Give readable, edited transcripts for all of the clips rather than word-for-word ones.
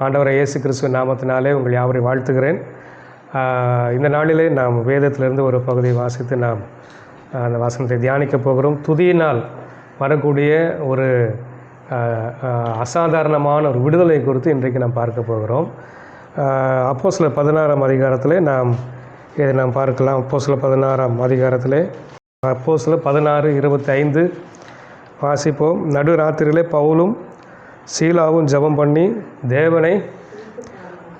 ஆண்டவரை இயேசு கிறிஸ்துவின் நாமத்தினாலே உங்கள் யாவரை வாழ்த்துகிறேன். இந்த நாளிலே நாம் வேதத்திலிருந்து ஒரு பகுதியை வாசித்து நாம் அந்த வசனத்தை தியானிக்க போகிறோம். துதியினால் வரக்கூடிய ஒரு அசாதாரணமான ஒரு விடுதலை குறித்து இன்றைக்கு நாம் பார்க்க போகிறோம். அப்போஸ்தலர் 16ஆம் அதிகாரத்திலே இதை நாம் பார்க்கலாம். அப்போஸ்தலர் 16ஆம் அதிகாரத்திலே அப்போஸ்தலர் 16:25 வாசிப்போம். நடுராத்திரியிலே பவுலும் சீலாவும் ஜெபம் பண்ணி தேவனை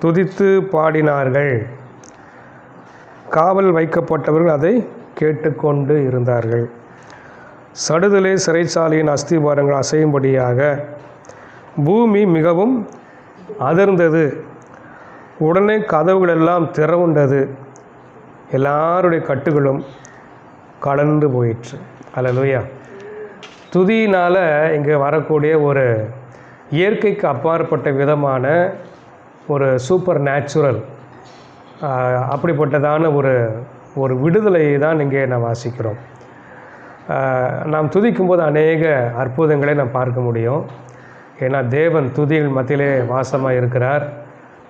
துதித்து பாடினார்கள். காவல் வைக்கப்பட்டவர்கள் அதை கேட்டுக்கொண்டு இருந்தார்கள். சடுதிலே சிறைச்சாலையின் அஸ்திபாரங்கள் அசையும்படியாக பூமி மிகவும் அதிர்ந்தது. உடனே கதவுகள் எல்லாம் திறவுண்டது. எல்லாருடைய கட்டுகளும் கலந்து போயிற்று. அல்லேலூயா. துதியினால் இங்கே வரக்கூடிய ஒரு இயற்கைக்கு அப்பாற்பட்ட விதமான ஒரு சூப்பர் நேச்சுரல் அப்படிப்பட்டதான ஒரு விடுதலையை தான் இங்கே நாம் வாசிக்கிறோம். நாம் துதிக்கும்போது அநேக அற்புதங்களை நாம் பார்க்க முடியும். ஏன்னா தேவன் துதிகள் மத்தியிலே வாசமாக இருக்கிறார்.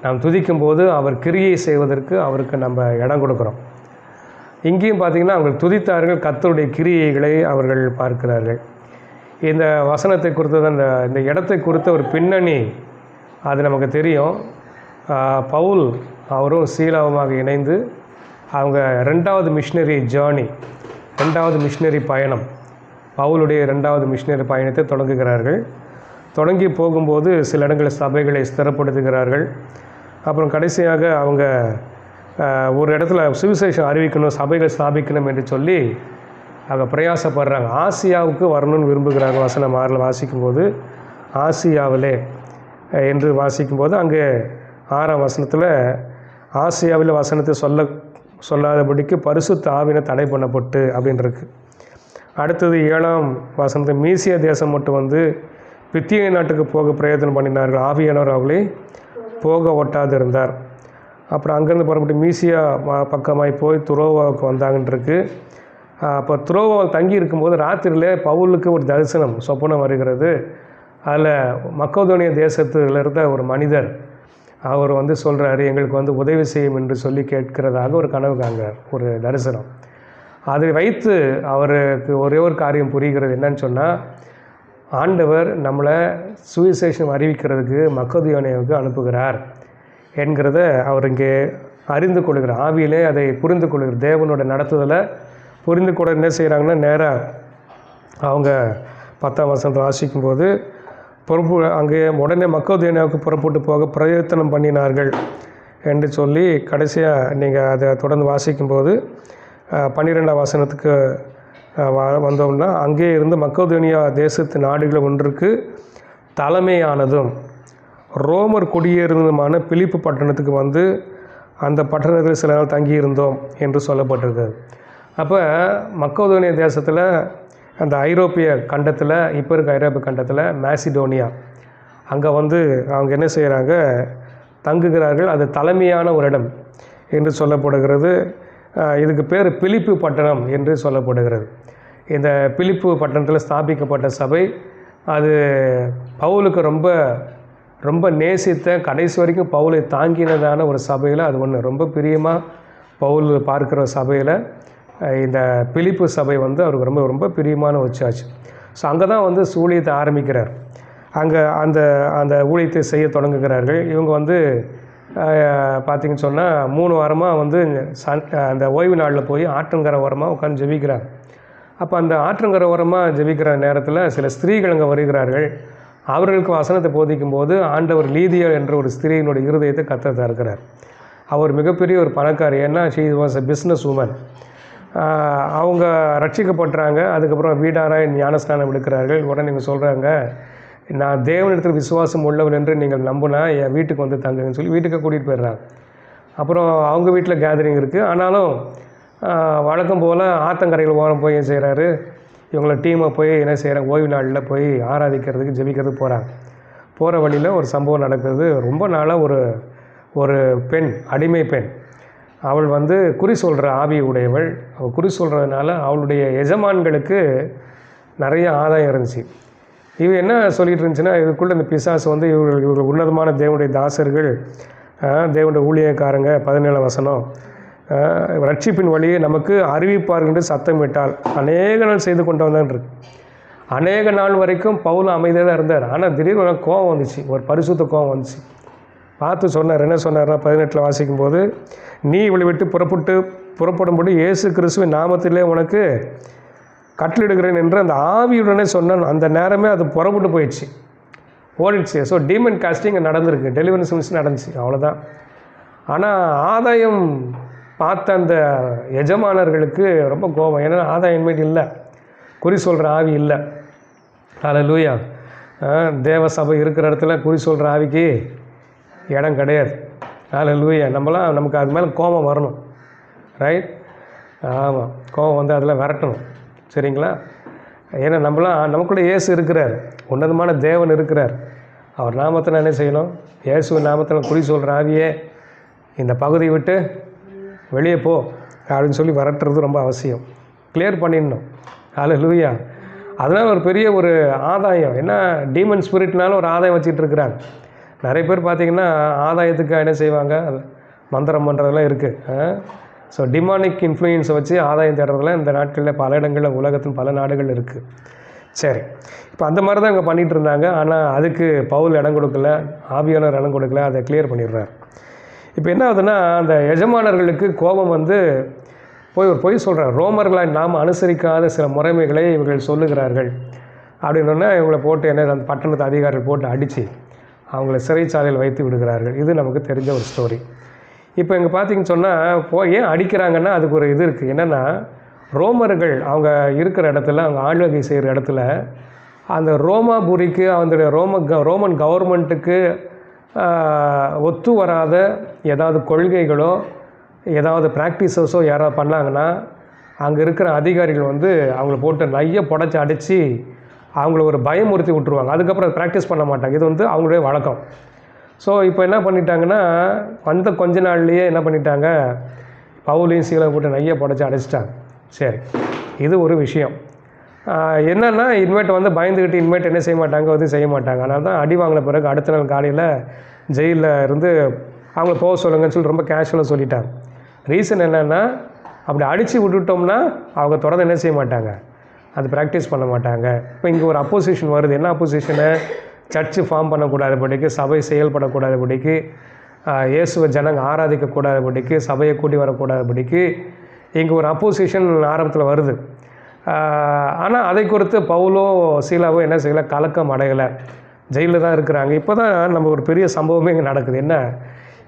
நாம் துதிக்கும்போது அவர் கிரியை செய்வதற்கு அவருக்கு நம்ம இடம் கொடுக்குறோம். இங்கேயும் பார்த்திங்கன்னா அவர்கள் துதித்தார்கள், கர்த்தருடைய கிரியைகளை அவர்கள் பார்க்கிறார்கள். இந்த வசனத்தை குறித்த இந்த இடத்தை குறித்த ஒரு பின்னணி அது நமக்கு தெரியும். பவுல் அவரும் சீலாவுமாக இணைந்து அவங்க ரெண்டாவது மிஷினரி பயணம், பவுலுடைய ரெண்டாவது மிஷினரி பயணத்தை தொடங்குகிறார்கள். தொடங்கி போகும்போது சில இடங்களில் சபைகளை ஸ்திரப்படுத்துகிறார்கள். அப்புறம் கடைசியாக அவங்க ஒரு இடத்துல சுவிசேஷம் அறிவிக்கணும், சபைகள் ஸ்தாபிக்கணும் என்று சொல்லி அவங்க பிரயாசப்படுறாங்க. ஆசியாவுக்கு வரணும்னு விரும்புகிறாங்க. வசனம் 6 வாசிக்கும்போது ஆசியாவிலே என்று வாசிக்கும்போது அங்கே 6ஆம் வசனத்தில் ஆசியாவில் வசனத்தை சொல்லாதபடிக்கு பரிசுத்த ஆவியினர் தடை பண்ணப்பட்டு அப்படின்ருக்கு. அடுத்தது 7ஆம் வசனத்தில் மீசியா தேசம் மட்டும் பித்திய நாட்டுக்கு போக பிரயத்தனம் பண்ணினார்கள். ஆவியானவர் அவளை போக ஒட்டாது இருந்தார். அப்புறம் அங்கேருந்து புறப்பட்டு மீசியா பக்கமாய் போய் துரோவாவுக்கு வந்தாங்கன்றிருக்கு. அப்போ துரோவாவில் தங்கி இருக்கும்போது ராத்திரியில் பவுலுக்கு ஒரு தரிசனம் சொப்பனம் வருகிறது. அதில் மக்கதோனிய தேசத்தில் இருந்த ஒரு மனிதர் அவர் சொல்கிறாரு, எங்களுக்கு உதவி செய்யும் என்று சொல்லி கேட்கிறதாக ஒரு கனவு காண்கிறார், ஒரு தரிசனம். அதை வைத்து அவருக்கு ஒரே ஒரு காரியம் புரிகிறது. என்னன்னு சொன்னால், ஆண்டவர் நம்மளை சுவிசேஷம் அறிவிக்கிறதுக்கு மக்கதோனியாவுக்கு அனுப்புகிறார் என்கிறத அவர் இங்கே அறிந்து கொள்கிறார். ஆவியிலே அதை புரிந்து கொள்கிறார். தேவனோட நடத்துதலை புரிந்து கொள்ள என்ன செய்கிறாங்கன்னா, நேராக அவங்க 10ஆம் வசனத்தை வாசிக்கும்போது அங்கே உடனே மக்கதோனியாவுக்கு புறப்பட்டு போக பிரயத்தனம் பண்ணினார்கள் என்று சொல்லி கடைசியாக நீங்கள் அதை தொடர்ந்து வாசிக்கும்போது 12ஆம் வசனத்துக்கு வந்தோம்னா, அங்கே இருந்து மக்கதோனியா தேசத்து நாடுகள் ஒன்றுக்கு தலைமையானதும் ரோமர் குடியேறினதுமான பிலிப்பு பட்டணத்துக்கு அந்த பட்டணத்தில் சில நாள் தங்கியிருந்தோம் என்று சொல்லப்பட்டிருக்கிறது. அப்போ மக்கதோனியா தேசத்தில் அந்த ஐரோப்பிய கண்டத்தில், இப்போ இருக்க ஐரோப்பிய கண்டத்தில் மேசிடோனியா, அங்கே அவங்க என்ன செய்கிறாங்க, தங்குகிறார்கள். அது தலைமையான ஒரு இடம் என்று சொல்லப்படுகிறது. இதுக்கு பேர் பிலிப்பு பட்டணம் என்று சொல்லப்படுகிறது. இந்த பிலிப்பு பட்டணத்தில் ஸ்தாபிக்கப்பட்ட சபை அது பவுலுக்கு ரொம்ப ரொம்ப நேசித்த, கடைசி வரைக்கும் பவுலை தாங்கினதான ஒரு சபையில் அது ஒன்று. ரொம்ப பிரியமாக பவுல் பார்க்குற சபையில் இந்த பிலிப்பு சபை அவருக்கு ரொம்ப ரொம்ப பிரியமான ஒரு சர்ச். ஸோ அங்கே தான் ஊழியத்தை ஆரம்பிக்கிறார். அங்கே அந்த ஊழியத்தை செய்ய தொடங்குகிறார்கள். இவங்க பார்த்திங்கன்னு சொன்னால் 3 வாரமாக அந்த ஓய்வு நாளில் போய் ஆற்றங்கரை ஓரமாக உட்காந்து ஜெபிக்கிறாங்க. அப்போ அந்த ஆற்றங்கரை ஓரமாக ஜெபிக்கிற நேரத்தில் சில ஸ்திரீகள் அங்கே வருகிறார்கள். அவர்களுக்கு வசனத்தை போதிக்கும் போது ஆண்டவர் லீதியா என்ற ஒரு ஸ்திரீயினுடைய இருதயத்தை கர்த்தர் திறக்கிறார். அவர் மிகப்பெரிய ஒரு பணக்காரி. ஏன்னா she was a business woman. அவங்க ரட்சிக்கப்படுறாங்க. அதுக்கப்புறம் வீடாராய் ஞானஸ்நானம் எடுக்கிறார்கள். உடனே நீங்கள் சொல்கிறாங்க, நான் தேவனிடத்தில் விசுவாசம் உள்ளவன் என்று நீங்கள் நம்பினா என் வீட்டுக்கு தங்குங்கன்னு சொல்லி வீட்டுக்கு கூட்டிகிட்டு போயிடுறாங்க. அப்புறம் அவங்க வீட்டில் கேதரிங் இருக்குது. ஆனாலும் வழக்கம் போல் ஆத்தங்கரையில் ஓரம் போய் என்ன செய்கிறாரு, இவங்கள டீமை போய் என்ன செய்கிறாங்க, ஓய்வு நாளில் போய் ஆராதிக்கிறதுக்கு ஜெபிக்கிறதுக்கு போகிறாங்க. போகிற வழியில் ஒரு சம்பவம் நடக்குது. ரொம்ப நாளாக ஒரு பெண், அடிமை பெண், அவள் குறி சொல்கிற ஆவி உடையவள். அவள் குறி சொல்கிறதுனால அவளுடைய எஜமான்களுக்கு நிறைய ஆதாயம் இருந்துச்சு. இவன் என்ன சொல்லிட்டு இருந்துச்சுன்னா, இதுக்குள்ளே இந்த பிசாசு வந்து இவர்கள் உன்னதமான தேவனுடைய தாசர்கள், தேவனுடைய ஊழியக்காரங்க, 17 வசனம், ரட்சிப்பின் வழியை நமக்கு அறிவிப்பார்கள் என்று சத்தமிட்டால் அநேக நாள் செய்து கொண்டு வந்தான் இருக்கு. அநேக நாள் வரைக்கும் பவுல் அமைதியாக தான் இருந்தார். ஆனால் திடீர்னு கோவம் வந்துச்சு, ஒரு பரிசுத்த கோவம் வந்துச்சு. பார்த்து சொன்னார். என்ன சொன்னார்னா 18 வாசிக்கும்போது, நீ இவளை விட்டு புறப்படும்படி இயேசு கிறிஸ்துவின் நாமத்திலே உனக்கு கட்டளிடுகிறேன் என்று அந்த ஆவியுடனே சொன்னான். அந்த நேரமே அது புறப்பட்டு போயிடுச்சு, ஓடிடுச்சு. ஸோ டீமன் காஸ்டிங் நடந்திருக்கு, டெலிவரன்ஸ் மிஷன் நடந்துச்சு, அவ்வளோதான். ஆனால் ஆதாயம் பார்த்த அந்த எஜமானர்களுக்கு ரொம்ப கோபம். ஏன்னா ஆதாயம் இன்மைட் இல்லை, குறி சொல்கிற ஆவி இல்லை. ஹல்லேலூயா. தேவ சபை இருக்கிற இடத்துல குறி சொல்கிற ஆவிக்கு இடம் கிடையாது. ஹல்லேலூயா. நமக்கு அது மேலே கோபம் வரணும், ரைட்? ஆமாம், கோபம் வந்து அதில் விரட்டணும், சரிங்களா? ஏன்னா நமக்குள்ளே இயேசு இருக்கிறார், உன்னதமான தேவன் இருக்கிறார். அவர் நாமத்தில் என்ன செய்யணும்? இயேசுவின் நாமத்தில் குறி சொல்கிற ஆவியே இந்த பகுதியை விட்டு வெளியே போ அப்படின்னு சொல்லி விரட்டுறது ரொம்ப அவசியம், கிளியர் பண்ணிடணும். ஹல்லேலூயா. அதனால் ஒரு பெரிய ஒரு ஆதாயம். என்ன, டீமன் ஸ்பிரிட்னால ஒரு ஆதாயம் வச்சுட்டு இருக்கிறாங்க. நிறைய பேர் பார்த்திங்கன்னா ஆதாயத்துக்கு என்ன செய்வாங்க, மந்திரம் பண்ணுறதெல்லாம் இருக்குது. ஸோ டிமானிக் இன்ஃப்ளூயன்ஸை வச்சு ஆதாயம் தேடுறதுலாம் இந்த நாட்களில் பல இடங்களில், உலகத்தின் பல நாடுகள் இருக்குது. சரி, இப்போ அந்த மாதிரி தான் இங்கே பண்ணிகிட்டு இருந்தாங்க. ஆனால் அதுக்கு பவுல் இடம் கொடுக்கல, ஆவியானவர் இடம் கொடுக்கல, அதை கிளியர் பண்ணிடுறார். இப்போ என்ன ஆகுதுன்னா, அந்த எஜமானர்களுக்கு கோபம் வந்து போய் ஒரு பொய் சொல்கிறார். ரோமர்களால் நாம் அனுசரிக்காத சில முறைமைகளை இவர்கள் சொல்லுகிறார்கள் அப்படின்னா இவங்களை போட்டு என்ன, அந்த பட்டணத்து அதிகாரிகள் போட்டு அடித்து அவங்கள சிறைச்சாலையில் வைத்து விடுகிறார்கள். இது நமக்கு தெரிஞ்ச ஒரு ஸ்டோரி. இப்போ இங்கே பார்த்திங்கன்னு சொன்னால் ஏன் அடிக்கிறாங்கன்னா அதுக்கு ஒரு இது இருக்குது. என்னென்னா, ரோமர்கள் அவங்க இருக்கிற இடத்துல, அவங்க ஆழ்வகை செய்கிற இடத்துல அந்த ரோமாபுரிக்கு, அந்த ரோமன் கவர்மெண்ட்டுக்கு ஒத்து வராத ஏதாவது கொள்கைகளோ ஏதாவது ப்ராக்டிஸஸோ யாராவது பண்ணாங்கன்னா அங்கே இருக்கிற அதிகாரிகள் வந்து அவங்கள போட்டு நைய புடச்சி அடித்து அவங்கள ஒரு பயமுறுத்தி விட்டுருவாங்க. அதுக்கப்புறம் ப்ராக்டிஸ் பண்ண மாட்டாங்க. இது வந்து அவங்களுடைய வழக்கம். ஸோ இப்போ என்ன பண்ணிட்டாங்கன்னா, வந்த கொஞ்ச நாள்லேயே என்ன பண்ணிட்டாங்க, பவுலையும் சீலை போட்டு நைய புடச்சி அடைச்சிட்டாங்க. சரி, இது ஒரு விஷயம். என்னென்னா, இன்மேட் வந்து பயந்துக்கிட்டு இன்மேட் என்ன செய்ய மாட்டாங்க, வந்து செய்ய மாட்டாங்க. அதனால தான் அடி வாங்கின பிறகு அடுத்த நாள் காலையில் ஜெயிலில் இருந்து அவங்கள போக சொல்லுங்கன்னு சொல்லி ரொம்ப கேஷுவலாக சொல்லிட்டாங்க. ரீசன் என்னென்னா, அப்படி அடித்து விட்டுட்டோம்னா அவங்க தொடர்ந்து என்ன செய்ய மாட்டாங்க, அது ப்ராக்டிஸ் பண்ண மாட்டாங்க. இப்போ இங்கே ஒரு அப்போசிஷன் வருது. என்ன அப்போசிஷனு? சர்ச்சு ஃபார்ம் பண்ணக்கூடாதபடிக்கு, சபை செயல்படக்கூடாதபடிக்கு, இயேசுவை ஜனங்க ஆராதிக்கக்கூடாதபடிக்கு, சபையை கூட்டி வரக்கூடாதபடிக்கு இங்கே ஒரு அப்போசிஷன் ஆரம்பத்தில் வருது. ஆனால் அதை குறித்து பவுலோ சீலாவோ என்ன செய்யலை, கலக்கம் அடையலை, ஜெயிலில் தான் இருக்கிறாங்க. இப்போ தான் நம்ம ஒரு பெரிய சம்பவமே இங்கே நடக்குது. என்ன,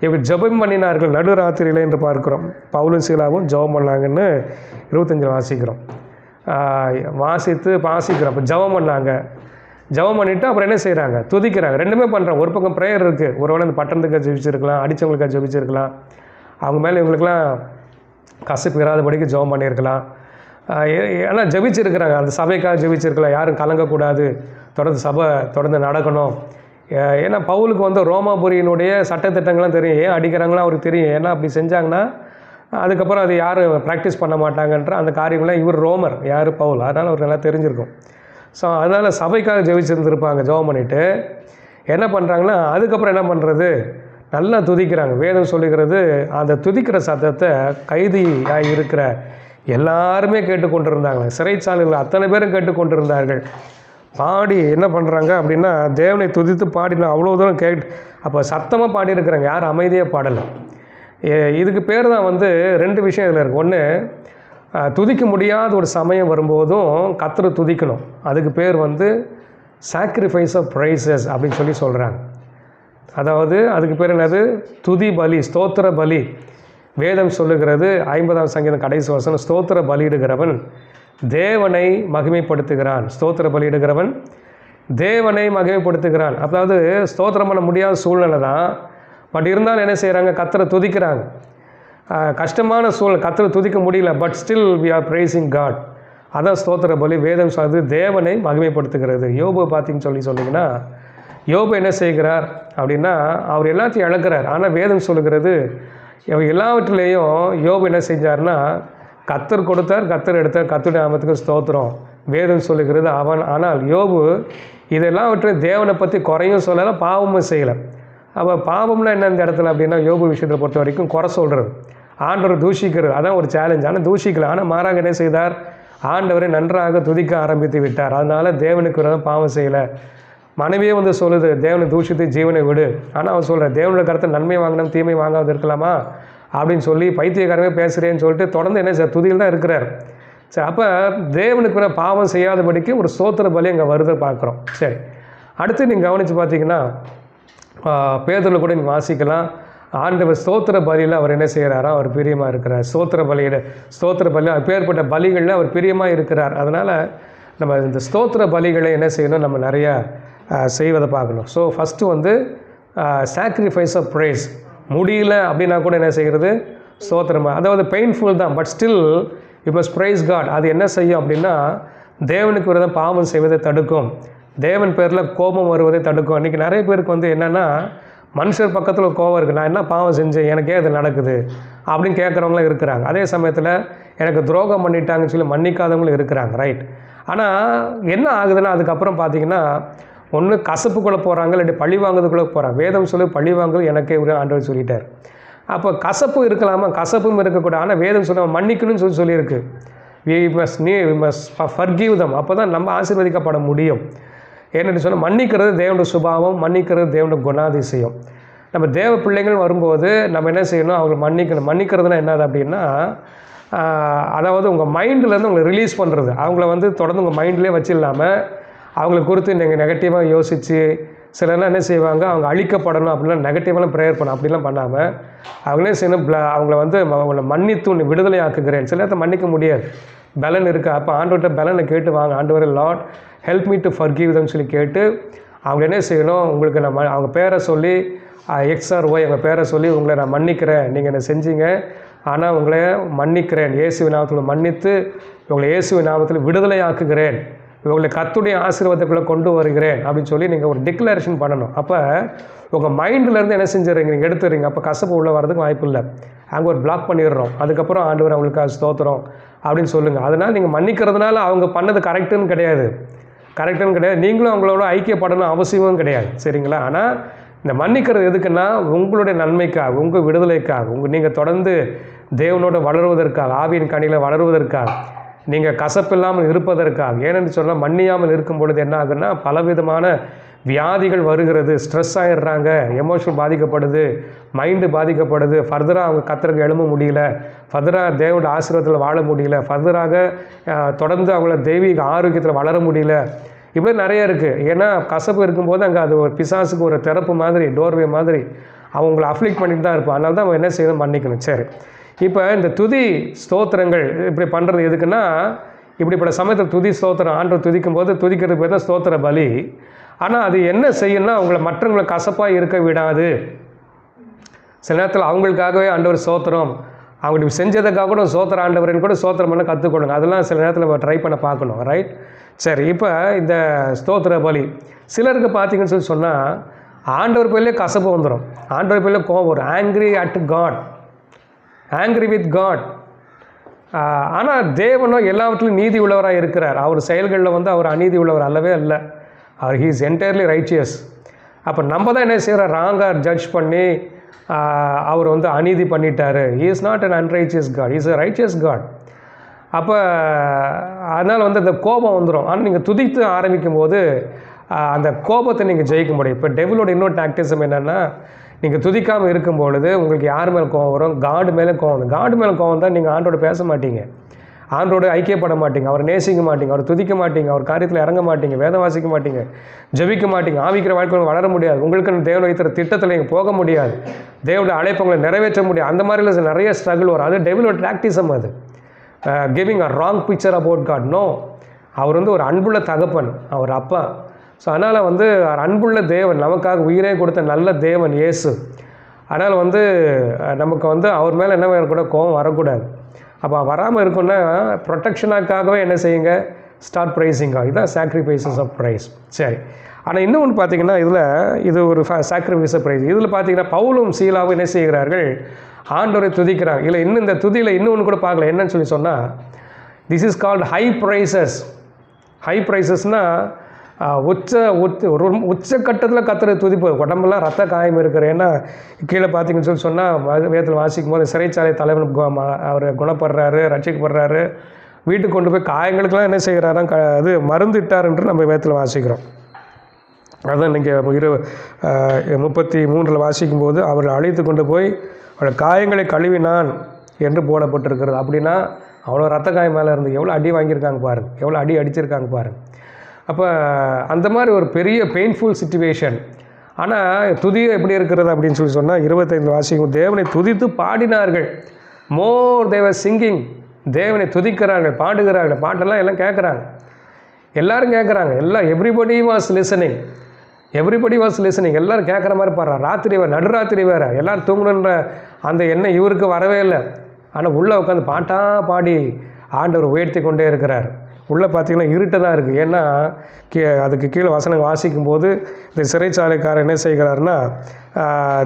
இப்போ ஜெபம் பண்ணினார்கள் நடுராத்திரியில் என்று பார்க்குறோம். பவுலும் சீலாவும் ஜெபம் பண்ணாங்கன்னு 25 வாசிக்கிறோம். வாசிக்கிறோம். அப்போ ஜெபம் பண்ணாங்க. ஜெபம் பண்ணிவிட்டு அப்புறம் என்ன செய்கிறாங்க, துதிக்கிறாங்க. ரெண்டுமே பண்ணுறாங்க. ஒரு பக்கம் ப்ரேயர் இருக்குது. ஒருவேளை அந்த பட்டணத்துக்கு ஜெபிச்சிருக்கலாம், அடித்தவங்களுக்காக ஜெபிச்சிருக்கலாம், அவங்க மேலே இவங்களுக்கெல்லாம் கசப்பு இராதபடிக்கு ஜெபம் பண்ணியிருக்கலாம். ஆனால் ஜெபிச்சிருக்கிறாங்க, அந்த சபைக்காக ஜெபிச்சிருக்கலாம். யாரும் கலங்கக்கூடாது, தொடர்ந்து நடக்கணும். ஏன்னா பவுலுக்கு வந்து ரோமாபுரியினுடைய சட்டத்திட்டங்கள்லாம் தெரியும். ஏன் அடிக்கிறாங்களோ அவருக்கு தெரியும். ஏன்னா அப்படி செஞ்சாங்கன்னா அதுக்கப்புறம் அது யாரும் ப்ராக்டிஸ் பண்ண மாட்டாங்கன்ற அந்த காரியங்கள்லாம், இவர் ரோமர், யார், பவுல், அதனால் அவருக்கு நல்லா தெரிஞ்சிருக்கும். ஸோ அதனால் சபைக்காக ஜெபிச்சிருந்துருப்பாங்க. ஜெபம் பண்ணிவிட்டு என்ன பண்ணுறாங்கன்னா, அதுக்கப்புறம் என்ன பண்ணுறது, நல்லா துதிக்கிறாங்க. வேதம் சொல்லுகிறது, அந்த துதிக்கிற சத்தத்தை கைதியாக இருக்கிற எல்லாருமே கேட்டுக்கொண்டு இருந்தாங்க. சிறைச்சாலையில் அத்தனை பேரும் கேட்டுக்கொண்டு இருந்தார்கள். பாடி என்ன பண்ணுறாங்க அப்படின்னா, தேவனை துதித்து பாடினா அவ்வளோ தூரம் அப்போ சத்தமாக பாடியிருக்கிறாங்க, யாரும் அமைதியாக பாடலை. இதுக்கு பேர் தான் வந்து 2 விஷயம் இதில் இருக்குது. ஒன்று, துதிக்க முடியாத ஒரு சமயம் வரும்போதும் கர்த்தரை துதிக்கணும். அதுக்கு பேர் வந்து சாக்ரிஃபைஸ் ஆஃப் ப்ரைசஸ் அப்படின்னு சொல்லி சொல்கிறாங்க. அதாவது அதுக்கு பேர் என்னது, துதி பலி, ஸ்தோத்திர பலி. வேதம் சொல்லுகிறது 50ஆம் சங்கீதம் கடைசி வசனம், ஸ்தோத்திர பலியிடுகிறவன் தேவனை மகிமைப்படுத்துகிறான். ஸ்தோத்திர பலியிடுகிறவன் தேவனை மகிமைப்படுத்துகிறான். அதாவது ஸ்தோத்திரம் பண்ண முடியாத சூழ்நிலை தான், பட் இருந்தாலும் என்ன செய்கிறாங்க, கர்த்தரை துதிக்கிறாங்க. கஷ்டமான சூழ்நிலை, கர்த்தரை துதிக்க முடியல, but still we are praising God. அதான் ஸ்தோத்திர பலி. வேதம் சொல்லுது தேவனை மகிமைப்படுத்துகிறது. யோபு பார்த்தீங்கன்னு சொன்னீங்கன்னா, யோபு என்ன செய்கிறார் அப்படின்னா, அவர் எல்லாத்தையும் இழக்கிறார். ஆனால் வேதம் சொல்லுகிறது எல்லாவற்றிலேயும் யோபு என்ன செஞ்சார்னா, கர்த்தர் கொடுத்தார், கர்த்தர் எடுத்தார், கர்த்தருடைய நாமத்துக்கு ஸ்தோத்திரம், வேதம் சொல்லுகிறது. ஆனால் யோபு இதெல்லாம் விட்டு தேவனை பற்றி குறையும் சொல்லலை, பாவமும் செய்யலை. அப்போ பாவம்னா என்ன இந்த இடத்துல அப்படின்னா, யோபு விஷயத்தை பொறுத்த வரைக்கும் குறை சொல்கிறது, ஆண்டவர் தூஷிக்கிறது, அதான் ஒரு சேலஞ்ச். ஆனால் தூஷிக்கலை. ஆனால் மாறாக என்ன செய்தார், ஆண்டவரை நன்றாக துதிக்க ஆரம்பித்து விட்டார். அதனால் தேவனுக்கு விரோதம் பாவம் செய்யலை. மனைவியே வந்து சொல்லுது, தேவனை தூஷித்து ஜீவனை விடு. ஆனால் அவன் சொல்கிறார், தேவனோட கருத்தை நன்மை வாங்கினோம் தீமை வாங்காது இருக்கலாமா அப்படின்னு சொல்லி பைத்தியக்காரமே பேசுகிறேன்னு சொல்லிட்டு தொடர்ந்து என்ன சார் துதியில் தான் இருக்கிறார். சரி, அப்போ தேவனுக்கு பாவம் செய்யாதபடிக்கு ஒரு ஸ்தோத்திர பலி அங்கே வருதை பார்க்குறோம். சரி, அடுத்து நீங்கள் கவனித்து பார்த்தீங்கன்னா பேதுருவில் கூட நீங்கள் வாசிக்கலாம், ஆண்டவர் ஸ்தோத்திர பலியில் அவர் என்ன செய்கிறாரோ அவர் பிரியமாக இருக்கிறார். ஸ்தோத்திர பலியில் அப்பேற்பட்ட பலிகளில் அவர் பிரியமாக இருக்கிறார். அதனால் நம்ம இந்த ஸ்தோத்திர பலிகளை என்ன செய்யணும், நம்ம நிறையா செய்வதை பார்க்கணும். ஸோ ஃபஸ்ட்டு வந்து சாக்ரிஃபைஸ் ஆஃப் ப்ரைஸ் முடியல அப்படின்னா கூட என்ன செய்கிறது, ஸ்தோத்திரம். அதாவது பெயின்ஃபுல் தான், but still you must praise God. அது என்ன செய்யும் அப்படின்னா, தேவனுக்கு விரோதம் பாவம் செய்வதை தடுக்கும், தேவன் பேரில் கோபம் வருவதை தடுக்கும். இன்றைக்கி நிறைய பேருக்கு வந்து என்னென்னா, மனுஷர் பக்கத்தில் ஒரு கோபம் இருக்குது, நான் என்ன பாவம் செஞ்சேன், எனக்கே அது நடக்குது அப்படின்னு கேட்குறவங்களும் இருக்கிறாங்க. அதே சமயத்தில் எனக்கு துரோகம் பண்ணிட்டாங்கன்னு சொல்லி மன்னிக்காதவங்களும் இருக்கிறாங்க, ரைட். ஆனால் என்ன ஆகுதுன்னா, அதுக்கப்புறம் பார்த்தீங்கன்னா ஒன்று கசப்புக்குள்ளே போகிறாங்க, இல்லாட்டி பழி வாங்குறதுக்குள்ளே போகிறாங்க. வேதம் சொல்லி பழி வாங்குறது எனக்கே ஆண்டவர் சொல்லிட்டார். அப்போ கசப்பு இருக்கலாமா, கசப்பும் இருக்கக்கூடாது. ஆனால் வேதம் சொல்ல மன்னிக்கணும்னு சொல்லியிருக்கு. வி மஸ்ட் ஃபர்கிவ் தம். அப்போ தான் நம்ம ஆசீர்வதிக்கப்பட முடியும். ஏன்னு சொன்னால் மன்னிக்கிறது தேவனுடைய சுபாவம், மன்னிக்கிறது தேவனுடைய குணாதிசயம். நம்ம தேவ பிள்ளைகள் வரும்போது நம்ம என்ன செய்யணும், அவங்க மன்னிக்கணும். மன்னிக்கிறதுனா என்னது அப்படின்னா, அதாவது உங்கள் மைண்டிலேருந்து உங்களை ரிலீஸ் பண்ணுறது. அவங்கள வந்து தொடர்ந்து உங்கள் மைண்ட்லேயே வச்சு இல்லாமல் அவங்கள குறித்து நீங்கள் நெகட்டிவாக யோசித்து, சிலர்லாம் என்ன செய்வாங்க, அவங்க அழிக்கப்படணும் அப்படிலாம் நெகட்டிவாலாம் ப்ரேயர் பண்ணணும், அப்படிலாம் பண்ணாமல் அவங்களே செய்யணும், அவங்கள வந்து அவங்கள மன்னித்து உன்னை விடுதலை ஆக்குகிறேன். சில நேரத்தை மன்னிக்க முடியாது, பலன் இருக்குது. அப்போ ஆண்டவர்கிட்ட பலனை கேட்டு வாங்க, ஆண்டவர் lord help me to forgive தம்னு சொல்லி கேட்டு அவங்க என்ன செய்யணும், உங்களுக்கு நான் அவங்க பேரை சொல்லி XRY அவங்க பேரை சொல்லி உங்களை நான் மன்னிக்கிறேன், நீங்கள் என்ன செஞ்சீங்க, ஆனால் உங்களை மன்னிக்கிறேன், இயேசுவின் நாமத்தில் மன்னித்து உங்களை இயேசுவின் நாமத்தில் விடுதலை ஆக்குகிறேன், உங்களை கர்த்தருடைய ஆசீர்வாதத்துக்குள்ளே கொண்டு வருகிறேன் அப்படின்னு சொல்லி நீங்கள் ஒரு டிக்ளரேஷன் பண்ணணும். அப்போ உங்கள் மைண்டிலேருந்து என்ன செஞ்சுறீங்க, நீங்கள் எடுத்துறீங்க. அப்போ கசப்பு உள்ளே வரதுக்கு வாய்ப்பு இல்லை, அங்கே ஒரு பிளாக் பண்ணிடுறோம். அதுக்கப்புறம் ஆண்டவர் அவங்களுக்கு ஸ்தோத்திரம் அப்படின்னு சொல்லுங்கள். அதனால் நீங்கள் மன்னிக்கிறதுனால அவங்க பண்ணது கரெக்டுன்னு கிடையாது, நீங்களும் அவங்களோட ஐக்கியப்படணும் அவசியமும் கிடையாது, சரிங்களா. ஆனால் இந்த மன்னிக்கிறது எதுக்குன்னா, உங்களுடைய நன்மைக்காக, உங்கள் விடுதலைக்காக, நீங்கள் தொடர்ந்து தேவனோட வளருவதற்காக, ஆவியின் கனியில் வளருவதற்காக, நீங்கள் கசப்பில்லாமல் இருப்பதற்காக. ஏனென்று சொன்னால் மன்னியாமல் இருக்கும் பொழுது என்ன ஆகுன்னா, பலவிதமான வியாதிகள் வருகிறது, ஸ்ட்ரெஸ் ஆகிடுறாங்க, எமோஷனல் பாதிக்கப்படுது, மைண்டு பாதிக்கப்படுது, ஃபர்தராக அவங்க கர்த்தருக்கு எழும்ப முடியல, ஃபர்தராக தேவனோட ஆசீர்வாதத்தில் வாழ முடியல, ஃபர்தராக தொடர்ந்து அவங்கள தெய்வீக ஆரோக்கியத்தில் வளர முடியல. இப்படி நிறைய இருக்குது. ஏன்னா கசப்பு இருக்கும்போது அங்கே அது ஒரு பிசாசுக்கு ஒரு திறப்பு மாதிரி, டோர்வே மாதிரி அவங்கள அஃப்ளிக்ட் பண்ணிட்டு தான் இருப்போம். அதனால தான் அவங்க என்ன செய்யணும், மன்னிக்கணும். சரி, இப்போ இந்த துதி ஸ்தோத்திரங்கள் இப்படி பண்ணுறது எதுக்குன்னா, இப்படிப்பட்ட சமயத்தில் துதி ஸ்தோத்திரம் ஆண்டவர் துதிக்கும் போது துதிக்கிறது பேர் தான் ஸ்தோத்திர பலி. ஆனால் அது என்ன செய்யணும்னா, அவங்கள மற்றவங்களை கசப்பாக இருக்க விடாது. சில நேரத்தில் அவங்களுக்காகவே ஆண்டவர் ஸ்தோத்திரம், அவங்க செஞ்சதுக்காக கூட ஸ்தோத்திர ஆண்டவரின்னு கூட ஸ்தோத்திரம் பண்ண கற்றுக்கொடுங்க. அதெல்லாம் சில நேரத்தில் நம்ம ட்ரை பண்ண பார்க்கணும், ரைட். சரி, இப்போ இந்த ஸ்தோத்திர பலி சிலருக்கு பார்த்தீங்கன்னு சொல்லி சொன்னால், ஆண்டவர் பேர்லேயே கசப்பு வந்துடும், ஆண்டவர் பேர்லேயே கோபம் வரும், ஆங்க்ரி வித் காட். ஆனால் தேவனோ எல்லாவற்றிலும் நீதி உள்ளவராக இருக்கிறார். அவர் செயல்களில் வந்து அவர் அநீதி உள்ளவர் அல்லவே அல்ல. அவர் ஹீ இஸ் என்டையர்லி ரைச்சியஸ். அப்போ நம்ம தான் என்ன செய்கிறோம், ராங்காக ஜட்ஜ் பண்ணி அவர் வந்து அநீதி பண்ணிட்டார். He is not an unrighteous God, is a righteous God. அப்போ அதனால் வந்து அந்த கோபம் வந்துடும். ஆனால் நீங்கள் துதித்து ஆரம்பிக்கும் போது அந்த கோபத்தை நீங்கள் ஜெயிக்க முடியும். இப்போ டெவிலோட இன்னொரு டாக்டிசம் என்னென்னா, நீங்கள் துதிக்காமல் இருக்கும் பொழுது உங்களுக்கு யார் மேலே கோவம் வரும், காடு மேலே கோவம் வரும். காடு மேலே கோவம் தான் நீங்கள் ஆண்டோட பேச மாட்டீங்க, ஆண்டோட ஐக்கியப்பட மாட்டீங்க, அவர் நேசிக்க மாட்டீங்க, அவர் துதிக்க மாட்டீங்க, அவர் காரியத்தில் இறங்க மாட்டீங்க, வேதம் வாசிக்க மாட்டீங்க, ஜெபிக்க மாட்டீங்க, ஆவிக்கிற வாழ்க்கையில் வளர முடியாது, உங்களுக்கு தேவன் வைத்திருக்கிற திட்டத்தில் நீங்கள் போக முடியாது, தேவனுடைய அழைப்பங்களை நிறைவேற்ற முடியாது. அந்த மாதிரில நிறைய ஸ்ட்ரகிள் வரும். அது டெவிலோட டாக்டிசம். அது giving a wrong picture about God. No, அவர் வந்து ஒரு அன்புள்ள தகப்பன், அவர் அப்பா. ஸோ அதனால் வந்து அன்புள்ள தேவன், நமக்காக உயிரே கொடுத்த நல்ல தேவன் இயேசு. அதனால் வந்து நமக்கு வந்து அவர் மேலே என்ன கூட கோபம் வரக்கூடாது. அப்போ வராமல் இருக்குன்னா ப்ரொடெக்ஷனாக்காகவே என்ன செய்யுங்க, ஸ்டார்ட் ப்ரைஸிங்க. இதுதான் சாக்ரிஃபைசஸ் ஆஃப் ப்ரைஸ். சரி, ஆனால் இன்னொன்று பார்த்தீங்கன்னா, இது ஒரு சாக்ரிஃபைஸ் ஆஃப் ப்ரைஸ். இதில் பார்த்தீங்கன்னா பவுலும் சீலாவும் என்ன செய்கிறார்கள், ஆண்டவரை துதிக்கிறாங்க. இல்லை இன்னும் இந்த துதியில் இன்னொன்று கூட பார்க்கல, என்னன்னு சொல்லி சொன்னால், this is called high praises. High ப்ரைஸஸ்னால் உச்சக்கட்டத்தில் கத்துற துதிப்பு, உடம்பெல்லாம் ரத்த காயம் இருக்கிற. ஏன்னா கீழே பார்த்தீங்கன்னு சொன்னால் வேதத்தில் வாசிக்கும் போது சிறைச்சாலை தலைவன் அவர் குணப்படுறாரு, ரட்சிக்கப்படுறாரு, வீட்டுக்கு கொண்டு போய் காயங்களுக்கெல்லாம் என்ன செய்கிறாராம், அது மருந்துட்டார் என்று நம்ம வேதத்தில் வாசிக்கிறோம். அதுதான் இன்றைக்கி 33 வாசிக்கும்போது அவர் அழைத்து கொண்டு போய் அவரோட காயங்களை கழுவினான் என்று போடப்பட்டிருக்கிறது. அப்படின்னா அவ்வளோ ரத்த காயம் மேலே இருந்து எவ்வளோ அடி வாங்கியிருக்காங்க பாருங்கள், எவ்வளோ அடி அடிச்சிருக்காங்க பாருங்கள். அப்போ அந்த மாதிரி ஒரு பெரிய பெயின்ஃபுல் சிச்சுவேஷன். ஆனால் துதி எப்படி இருக்கிறது அப்படின்னு சொன்னால் 25 வாசிக்கும், தேவனை துதித்து பாடினார்கள். மோர் தேவர் சிங்கிங், தேவனை துதிக்கிறார்கள், பாடுகிறார்கள். பாட்டெல்லாம் எல்லாம் கேட்குறாங்க, எல்லோரும் கேட்குறாங்க, எல்லாம் எவ்ரிபடி வாஸ் லிசனிங், எல்லோரும் கேட்குற மாதிரி பாடுறாங்க. ராத்திரி வேறு, நடுராத்திரி வேறு, எல்லோரும் தூங்கணுன்ற அந்த எண்ணம் இவருக்கு வரவே இல்லை. ஆனால் உள்ளே உட்காந்து பாட்டாக பாடி ஆண்டவர் உயர்த்தி கொண்டே இருக்கிறார். உள்ளே பார்த்திங்கன்னா இருட்டு தான் இருக்குது. ஏன்னா அதுக்கு கீழே வசனம் வாசிக்கும்போது இந்த சிறைச்சாலைக்காரர் என்ன செய்கிறாருன்னா,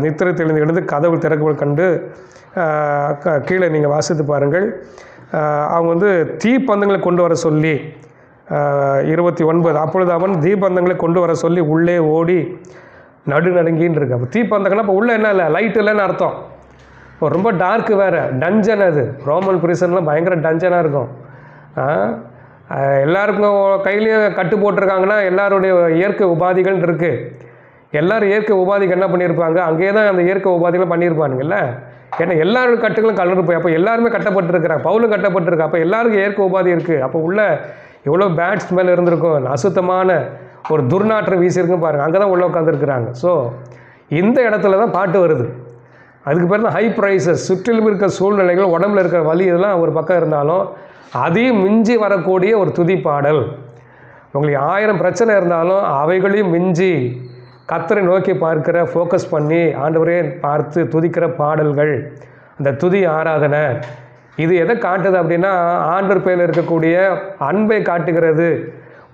நித்திரை தெளிந்து எழுந்து கதவு திறக்கும்போது கண்டு கீழே நீங்கள் வாசித்து பாருங்கள், அவங்க தீப்பந்தங்களை கொண்டு வர சொல்லி 29, அப்பொழுது அவன் தீப்பந்தங்களை கொண்டு வர சொல்லி உள்ளே ஓடி நடுநடுங்கின்னு இருக்கு. அப்போ தீப்பந்தங்கள்னா இப்போ உள்ளே என்ன இல்லை, லைட் இல்லைன்னு அர்த்தம். இப்போ ரொம்ப டார்க்கு வேறு, டஞ்சன். அது ரோமன் பிரிசன்லாம் பயங்கர டஞ்சனாக இருக்கும். எல்லாருக்கும் கையிலையும் கட்டு போட்டிருக்காங்கன்னா எல்லாருடைய இயற்கை உபாதிகள் இருக்குது. எல்லோரும் இயற்கை உபாதிக்கு என்ன பண்ணியிருப்பாங்க, அங்கேயே தான் அந்த இயற்கை உபாதிகளும் பண்ணியிருப்பானுங்கள்ல. ஏன்னா எல்லாரோட கட்டுகளும் கலந்து போய் அப்போ எல்லாருமே கட்டப்பட்டுருக்கிறாங்க, பவுலும் கட்டப்பட்டிருக்கு. அப்போ எல்லாருக்கும் இயற்கை உபாதி இருக்குது. அப்போ உள்ள எவ்வளோ பேட் ஸ்மெல் இருந்திருக்கும், அசுத்தமான ஒரு துர்நாற்றம் வீசியிருக்கும் பாருங்கள். அங்கே தான் உள்ளே உட்காந்துருக்குறாங்க. ஸோ இந்த இடத்துல தான் பாட்டு வருது. அதுக்கு பேர் தான் ஹை ப்ரைஸஸ். சுற்றிலும் இருக்கிற சூழ்நிலைகள், உடம்புல இருக்கிற வலி, இதெல்லாம் ஒரு பக்கம் இருந்தாலும் அதையும் மிஞ்சி வரக்கூடிய ஒரு துதி பாடல். உங்களுக்கு 1000 பிரச்சனை இருந்தாலும் அவைகளையும் மிஞ்சி கர்த்தரை நோக்கி பார்க்கிற, ஃபோக்கஸ் பண்ணி ஆண்டவரே பார்த்து துதிக்கிற பாடல்கள், அந்த துதி ஆராதனை. இது எதை காட்டுது அப்படின்னா, ஆண்டவர் பேரில் இருக்கக்கூடிய அன்பை காட்டுகிறது.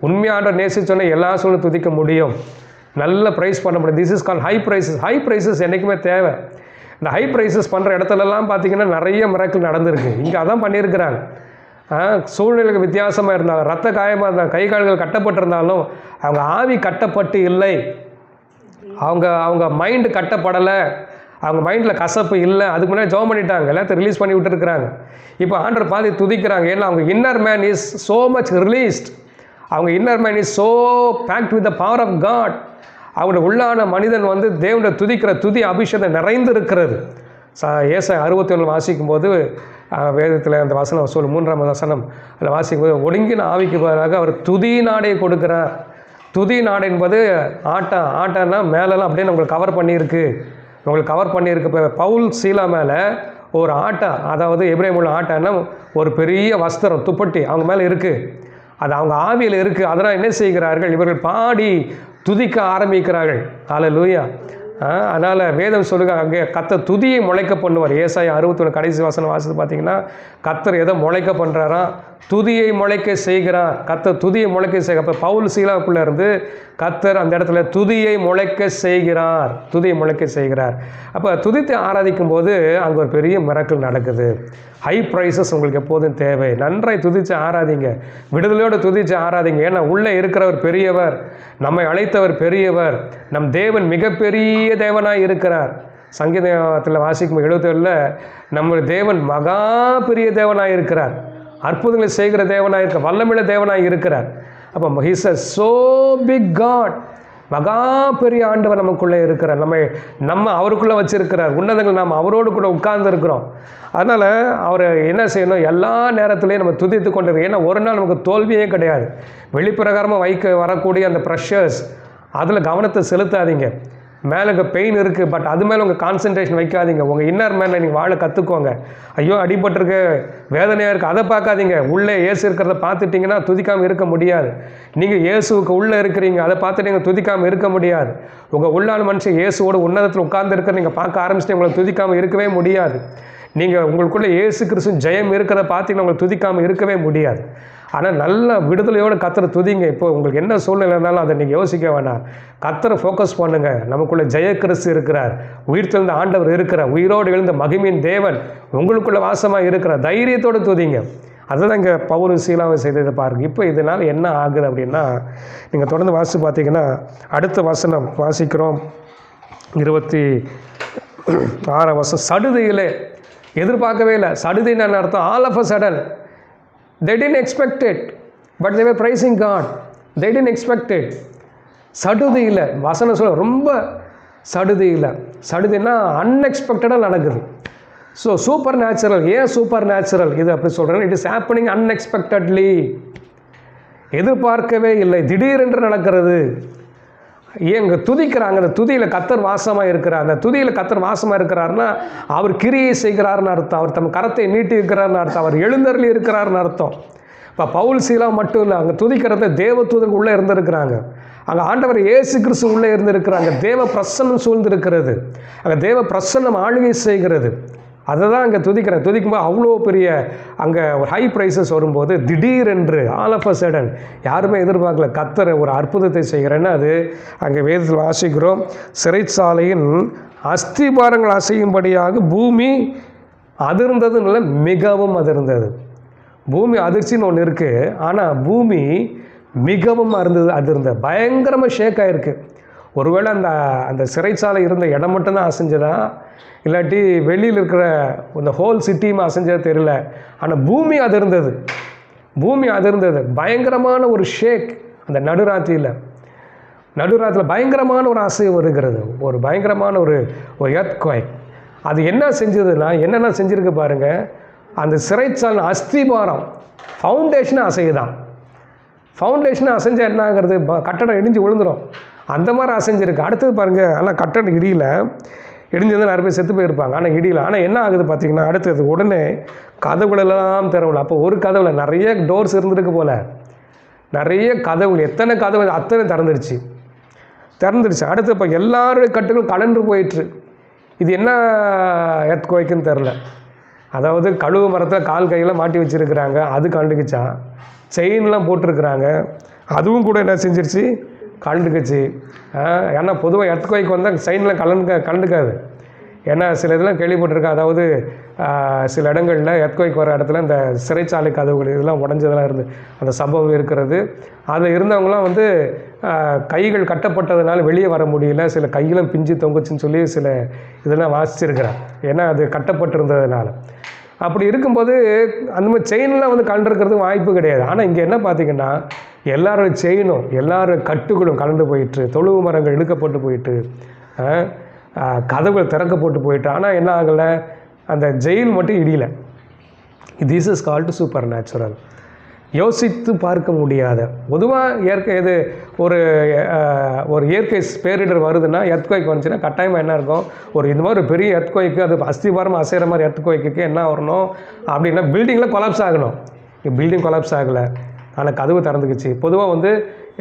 உண்மையான நேசிச்சோன்னா எல்லா சூழ்நிலையும் துதிக்க முடியும், நல்ல ப்ரைஸ் பண்ண முடியும். This is call high praises. High praises என்றைக்குமே தேவை. இந்த ஹை ப்ரைஸஸ் பண்ணுற இடத்துலலாம் பார்த்திங்கன்னா நிறைய மிராக்கிள் நடந்திருக்கு. இங்கே அதான் பண்ணியிருக்கிறாங்க. சூழ்நிலைக்கு வித்தியாசமாக இருந்தாலும், ரத்த காயமாக இருந்தாலும், கை கால்கள் கட்டப்பட்டிருந்தாலும் அவங்க ஆவி கட்டப்பட்டு இல்லை, அவங்க மைண்டு கட்டப்படலை, அவங்க மைண்டில் கசப்பு இல்லை. அதுக்கு முன்னாடி ஜெபம் பண்ணிட்டாங்க, எல்லாத்தையும் ரிலீஸ் பண்ணி விட்டுருக்குறாங்க. இப்போ ஆண்டவர் பாதி துதிக்கிறாங்க. ஏன்னா அவங்க inner man is so much released. அவங்க inner man is so packed with the power of God. அவங்களுடைய உள்ளான மனிதன் தேவனுடைய துதிக்கிற துதி அபிஷேகம் நிறைந்து இருக்கிறது. ஏசாயா 61 வாசிக்கும்போது வேதத்தில் அந்த வசனம் 3ஆம் வசனம் அதில் வாசிக்கும்போது, ஒடுங்கின ஆவிக்கு பதிலாக அவர் துதி நாடை கொடுக்குறார். துதி நாடு என்பது ஆட்டான்னா மேலெல்லாம் அப்படியே நம்மளுக்கு கவர் பண்ணியிருக்கு. இப்போ பவுல் சீலா மேலே ஒரு ஆட்டா, அதாவது எபிரேய மொழியில் ஆட்டான்னா ஒரு பெரிய வஸ்திரம், துப்பட்டி அவங்க மேலே இருக்குது. அது அவங்க ஆவியில் இருக்குது. அதனால் என்ன செய்கிறார்கள், இவர்கள் பாடி துதிக்க ஆரம்பிக்கிறார்கள். ஹல்லேலூயா. அதனால் வேதம் சொல்லுங்க, அங்கே கர்த்தர் துதியை முளைக்க பண்ணுவார். ஏசாயா 61 கடைசி வசனம் வாசித்து பார்த்தீங்கன்னா, கர்த்தர் எதை முளைக்க பண்ணுறாரா, துதியை முளைக்க செய்கிறார். கர்த்தர் துதியை முளைக்க செய்கிறார். அப்போ பவுல் சீலாவுக்குள்ளே இருந்து கர்த்தர் அந்த இடத்துல துதியை முளைக்க செய்கிறார். அப்போ துதித்தை ஆராதிக்கும் போது அங்கே ஒரு பெரிய மிராக்கிள் நடக்குது. ஹை ப்ரைஸஸ் உங்களுக்கு எப்போதும் தேவை. நன்றாய் துதித்து ஆராதிங்க, விடுதலையோடு துதித்து ஆராதிங்க. ஏன்னா உள்ளே இருக்கிறவர் பெரியவர், நம்மை அழைத்தவர் பெரியவர், நம் தேவன் மிகப்பெரிய தேவனாய் இருக்கிறார். சங்கீதத்தில் வாசிக்கும் 77 நம்முடைய தேவன் மகா பெரிய தேவனாய் இருக்கிறார், அற்புதங்களை செய்கிற தேவனாய் இருக்க, வல்லமில்ல தேவனாய் இருக்கிறார். அப்போ he's a so big God. மகா பெரிய ஆண்டவர் நமக்குள்ளே இருக்கிறார். நம்ம அவருக்குள்ளே வச்சுருக்கிறார் உன்னதங்கள். நாம் அவரோடு கூட உட்கார்ந்து இருக்கிறோம். அதனால் அவர் என்ன செய்யணும், எல்லா நேரத்துலையும் நம்ம துதித்து கொண்டு இருக்கோம். ஏன்னா ஒரு நாள் நமக்கு தோல்வியே கிடையாது. வெளிப்பிரகாரமாக வரக்கூடிய அந்த ப்ரெஷர்ஸ், அதில் கவனத்தை செலுத்தாதீங்க. மேலே இங்கே பெயின் இருக்குது, பட் அது மேலே உங்கள் கான்சன்ட்ரேஷன் வைக்காதீங்க. உங்கள் இன்னர் மேலே நீங்கள் வாழ கற்றுக்கோங்க. ஐயோ அடிபட்டிருக்கு, வேதனையாக இருக்குது, அதை பார்க்காதீங்க. உள்ளே இயேசு இருக்கிறத பார்த்துட்டிங்கன்னா துதிக்காமல் இருக்க முடியாது. நீங்கள் இயேசுவுக்கு உள்ளே இருக்கிறீங்க, அதை பார்த்துட்டு நீங்கள் துதிக்காமல் இருக்க முடியாது. உங்கள் உள்ளான மனுஷன் இயேசுவோட உன்னதத்தில் உட்கார்ந்து இருக்கிற நீங்கள் பார்க்க ஆரம்பிச்சுட்டு உங்களை துதிக்காமல் இருக்கவே முடியாது. நீங்கள் உங்களுக்குள்ளே இயேசு கிறிஸ்து ஜெயம் இருக்கிறத பார்த்தீங்கன்னா உங்களை துதிக்காமல் இருக்கவே முடியாது. ஆனால் நல்ல விடுதலையோடு கர்த்தரை துதிங்க. இப்போ உங்களுக்கு என்ன சூழ்நிலை இருந்தாலும் அதை நீங்கள் யோசிக்க வேண்டாம், கர்த்தரை ஃபோக்கஸ் பண்ணுங்கள். நமக்குள்ளே ஜெய கிறிஸ்து இருக்கிறார், உயிர்த்தெழுந்த ஆண்டவர் இருக்கிறார், உயிரோடு எழுந்த மகிமையின் தேவன் உங்களுக்குள்ளே வாசமாக இருக்கிறார். தைரியத்தோடு துதிங்க. அதுதான் இங்கே பவுலும் சீலாவும் செய்ததை பாருங்கள். இப்போ இதனால் என்ன ஆகுது அப்படின்னா, நீங்கள் தொடர்ந்து வாசித்து பார்த்தீங்கன்னா அடுத்த வசனம் வாசிக்கிறோம், 26 வசனம். சடுதியிலே, எதிர்பார்க்கவே இல்லை. சடுதின்னு அர்த்தம் all of a sudden. they didn't expect it but they were praising God. they didn't expect it. சடுதியில் வசனம் சொல்ல ரொம்ப சடுதியில். சடுதின்னா அன்எக்ஸ்பெக்டடாக நடக்குது. So super natural. ஏன் சூப்பர் நேச்சுரல் இது அப்படி சொல்கிறேன்? It is happening unexpectedly. எதிர்பார்க்கவே இல்லை, திடீரென்று நடக்கிறது. ஏங்க துதிக்கிறாங்க, அந்த துதியில் கர்த்தர் வாசமாக இருக்கிறார். அந்த துதியில் கர்த்தர் வாசமாக இருக்கிறாருன்னா அவர் கிரியை செய்கிறார்னு அர்த்தம். அவர் தம் கரத்தை நீட்டி இருக்கிறார்னு அர்த்தம். அவர் எழுந்தருளி இருக்கிறார்னு அர்த்தம். இப்போ பவுல் சீலா மட்டும் இல்லை, அங்கே துதிக்கிறத தேவ தூதர்கள் உள்ளே இருந்திருக்கிறாங்க. அங்கே ஆண்டவர் இயேசு கிறிஸ்து உள்ளே இருந்திருக்கிறாங்க. தேவ பிரசன்னம் சூழ்ந்திருக்கிறது. அங்கே தேவ பிரசன்னம் ஆளுகை செய்கிறது. அதை தான் அங்கே துதிக்கிறேன். துதிக்கும்போது அவ்வளோ பெரிய அங்கே ஒரு ஹை ப்ரைஸஸ் வரும்போது திடீரென்று ஆல் ஆஃப் அ சடன், யாருமே எதிர்பார்க்கல, கர்த்தர் ஒரு அற்புதத்தை செய்கிறேன்னு அது அங்கே வேதத்தில் வாசிக்கிறோம். சிறைச்சாலையின் அஸ்திபாரங்கள் அசையும்படியாக பூமி அதிர்ந்ததுன்னு மிகவும் அதிர்ந்தது. பூமி அதிர்ச்சின்னு ஒன்று இருக்குது, ஆனால் பூமி மிகவும் அதிர்ந்தது. பயங்கரமாக ஷேக் ஆகிருக்கு. ஒருவேளை அந்த சிறைச்சாலை இருந்த இடம் மட்டும்தான் அசைஞ்சதா, இல்லாட்டி வெளியில் இருக்கிற இந்த ஹோல் சிட்டியும் அசைஞ்சது தெரியல. ஆனால் பூமி அதிர்ந்தது. பூமி அதிர்ந்தது. பயங்கரமான ஒரு ஷேக். அந்த நடுராத்திரியில் பயங்கரமான ஒரு அசைவு வருகிறது. ஒரு பயங்கரமான ஒரு எர்த்குவைக். அது என்ன செஞ்சதுன்னா, என்னென்ன செஞ்சுருக்கு பாருங்கள். அந்த சிறைச்சாலை அஸ்திபாரம், ஃபவுண்டேஷனை அசையுதான். ஃபவுண்டேஷனை அசைஞ்சால் என்ன ஆகிறது? கட்டடம் இடிஞ்சு விழுந்துடும். அந்த மாதிரி அசைஞ்சிருக்கு. அடுத்தது பாருங்கள், ஆனால் கட்டடம் இடியில் இடிஞ்சது நிறைய பேர் செத்து போயிருப்பாங்க. ஆனால் இடியில் ஆனால் என்ன ஆகுது பார்த்தீங்கன்னா, அடுத்தது உடனே கதவுகளெல்லாம் திறவுல. அப்போ ஒரு கதவுல நிறைய டோர்ஸ் இருந்திருக்கு போல், நிறைய கதவுகள், எத்தனை கதவு அத்தனை திறந்துருச்சு. அடுத்து இப்போ எல்லாருடைய கட்டுகளும் கலன்று போயிட்டுரு. இது என்ன எர்த்குவைக்குன்னு தெரில. அதாவது கழுவு மரத்தில் கால் கையெல்லாம் மாட்டி வச்சுருக்கிறாங்க, அது கலண்டுக்குச்சா. செயின்லாம் போட்டிருக்கிறாங்க, அதுவும் கூட என்ன செஞ்சிருச்சு, கலண்டுக்குச்சு. ஏன்னா பொதுவாக எர்த்குவைக் வந்தால் செயின்லாம் கலண்டுக்காது. ஏன்னா சில இதெல்லாம் கேள்விப்பட்டிருக்கேன். அதாவது சில இடங்களில் எர்த்குவைக் வர இடத்துல இந்த சிறைச்சாலை கதவுகள் இதெல்லாம் உடஞ்சதெல்லாம் இருந்து அந்த சம்பவம் இருக்கிறது. அதில் இருந்தவங்களாம் வந்து கைகள் கட்டப்பட்டதுனால வெளியே வர முடியல, சில கையெல்லாம் பிஞ்சு தொங்குச்சுன்னு சொல்லி சில இதெல்லாம் வாசிச்சிருக்கிறேன். ஏன்னா அது கட்டப்பட்டிருந்ததுனால. அப்படி இருக்கும்போது அந்த மாதிரி செயின்லாம் வந்து கலண்டுருக்கிறது வாய்ப்பு கிடையாது. ஆனால் இங்கே என்ன பார்த்திங்கன்னா, எல்லாரோட செயினும் எல்லாரோட கட்டுகளும் கலந்து போயிட்டு, தொழுவு மரங்கள் இழுக்கப்பட்டு போயிட்டு, கதவுகள் திறக்கப்பட்டு போயிட்டு. ஆனால் என்ன ஆகலை, அந்த ஜெயில் மட்டும் இடியல. This is called supernatural. யோசித்து பார்க்க முடியாத. பொதுவாக இயற்கை இது ஒரு இயற்கை பேரிடர் வருதுன்னா, எர்த்குவைக் வந்துச்சுன்னா கட்டாயமாக என்ன இருக்கும், இந்த மாதிரி பெரிய எர்த்குவைக்கு, அது அஸ்திபாரமாக அசைகிற மாதிரி எர்த்குவைக்கு என்ன வரணும் அப்படின்னா, பில்டிங்கில் கொலாப்ஸ் ஆகணும். இங்கே பில்டிங் கொலாப்ஸ் ஆகலை, ஆனால் கதவு திறந்துக்குச்சு. பொதுவாக வந்து